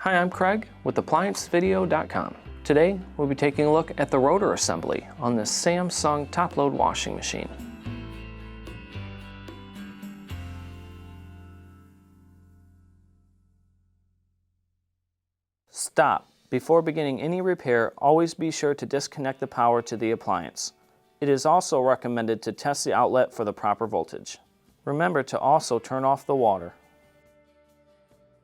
Hi, I'm Craig with ApplianceVideo.com. Today, we'll be taking a look at the rotor assembly on this Samsung top-load washing machine. Stop. Before beginning any repair, always be sure to disconnect the power to the appliance. It is also recommended to test the outlet for the proper voltage. Remember to also turn off the water.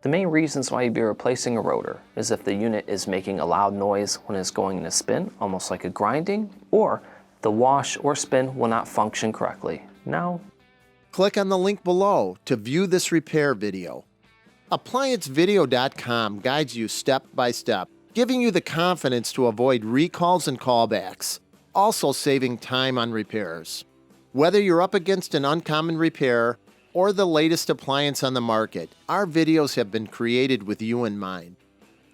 The main reasons why you'd be replacing a rotor is if the unit is making a loud noise when it's going to spin, almost like a grinding, or the wash or spin will not function correctly. Now, click on the link below to view this repair video. ApplianceVideo.com guides you step by step, giving you the confidence to avoid recalls and callbacks, also saving time on repairs. Whether you're up against an uncommon repair or the latest appliance on the market, our videos have been created with you in mind.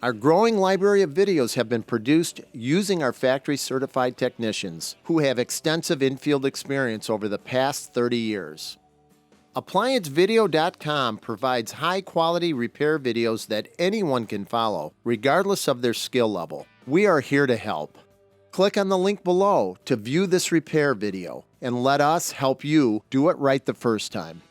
Our growing library of videos have been produced using our factory-certified technicians who have extensive infield experience over the past 30 years. ApplianceVideo.com provides high-quality repair videos that anyone can follow, regardless of their skill level. We are here to help. Click on the link below to view this repair video and let us help you do it right the first time.